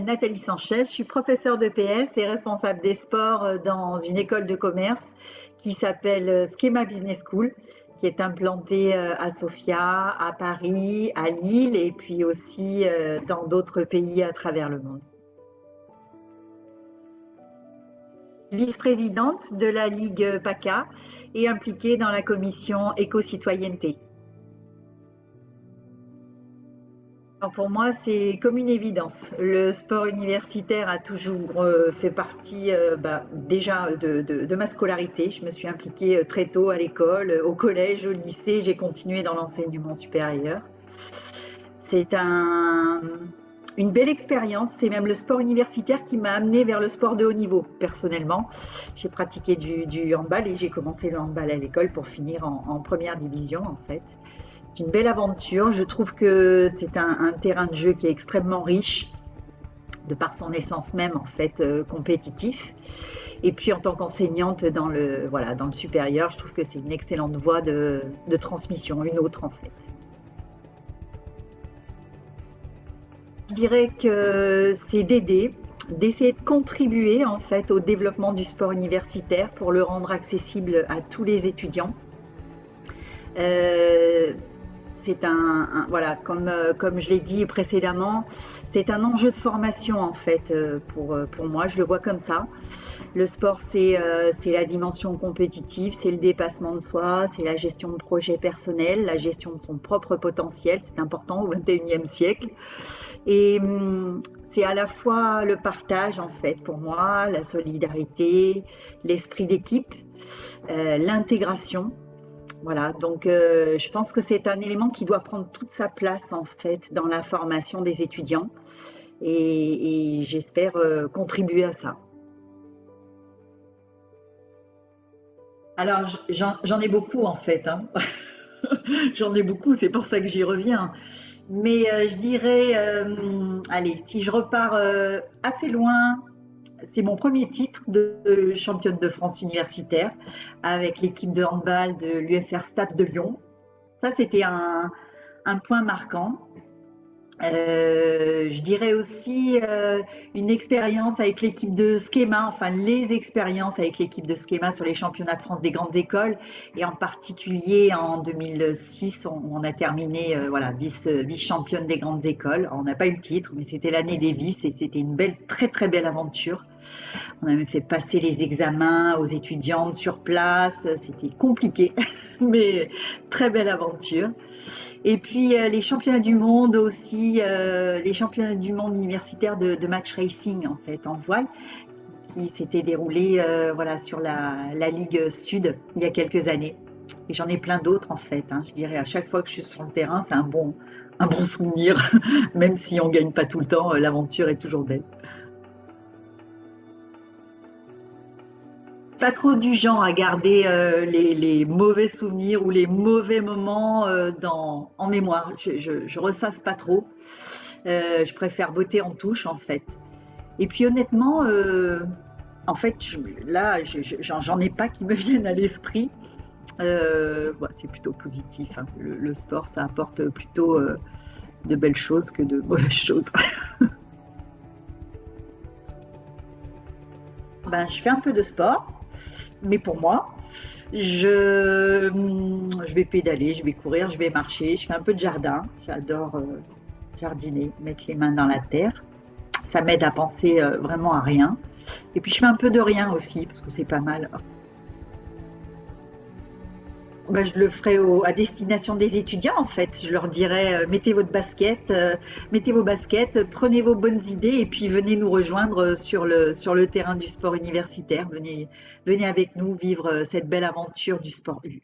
Nathalie Sanchez, je suis professeure de PS et responsable des sports dans une école de commerce qui s'appelle Schema Business School, qui est implantée à Sofia, à Paris, à Lille et puis aussi dans d'autres pays à travers le monde. Vice-présidente de la Ligue PACA et impliquée dans la commission éco-citoyenneté. Pour moi, c'est comme une évidence. Le sport universitaire a toujours fait partie déjà de ma scolarité. Je me suis impliquée très tôt à l'école, au collège, au lycée. J'ai continué dans l'enseignement supérieur. C'est une belle expérience. C'est même le sport universitaire qui m'a amenée vers le sport de haut niveau, personnellement. J'ai pratiqué du handball et j'ai commencé le handball à l'école pour finir en première division, en fait. C'est une belle aventure. Je trouve que c'est un terrain de jeu qui est extrêmement riche, de par son essence même, en fait, compétitif. Et puis, en tant qu'enseignante dans le supérieur, je trouve que c'est une excellente voie de transmission, une autre, en fait. Je dirais que c'est d'essayer de contribuer, en fait, au développement du sport universitaire pour le rendre accessible à tous les étudiants. C'est voilà, comme je l'ai dit précédemment, c'est un enjeu de formation en fait pour moi, je le vois comme ça. Le sport, c'est la dimension compétitive, c'est le dépassement de soi, c'est la gestion de projets personnels, la gestion de son propre potentiel, c'est important au XXIe siècle. Et c'est à la fois le partage en fait pour moi, la solidarité, l'esprit d'équipe, l'intégration. Voilà, donc je pense que c'est un élément qui doit prendre toute sa place en fait dans la formation des étudiants et j'espère contribuer à ça. Alors j'en ai beaucoup en fait, hein. J'en ai beaucoup, c'est pour ça que j'y reviens. Mais je dirais, allez, si je repars assez loin, c'est mon premier titre de championne de France universitaire avec l'équipe de handball de l'UFR STAPS de Lyon. Ça, c'était un point marquant. Je dirais aussi une expérience avec l'équipe de Schema, enfin les expériences avec l'équipe de Schema sur les championnats de France des grandes écoles et en particulier en 2006, on a terminé voilà, vice-championne des grandes écoles. On n'a pas eu le titre, mais c'était l'année des vices et c'était une belle, très très belle aventure. On avait fait passer les examens aux étudiantes sur place, c'était compliqué, mais très belle aventure. Et puis les championnats du monde aussi, les championnats du monde universitaires de match racing en fait en voile, qui s'étaient déroulés voilà, sur la Ligue Sud il y a quelques années. Et j'en ai plein d'autres en fait, hein. Je dirais à chaque fois que je suis sur le terrain, c'est un bon souvenir, même si on ne gagne pas tout le temps, l'aventure est toujours belle. Pas trop du genre à garder les mauvais souvenirs ou les mauvais moments en mémoire. Je ressasse pas trop. Je préfère botter en touche en fait. Et puis honnêtement, en fait, là, j'en ai pas qui me viennent à l'esprit. C'est plutôt positif, hein. Le sport, ça apporte plutôt de belles choses que de mauvaises choses. Je fais un peu de sport, mais pour moi, je vais pédaler, je vais courir, je vais marcher, je fais un peu de jardin. J'adore jardiner, mettre les mains dans la terre. Ça m'aide à penser vraiment à rien. Et puis je fais un peu de rien aussi, parce que c'est pas mal. Je le ferai à destination des étudiants en fait. Je leur dirais mettez vos baskets, prenez vos bonnes idées et puis venez nous rejoindre sur le terrain du sport universitaire. Venez avec nous vivre cette belle aventure du sport U.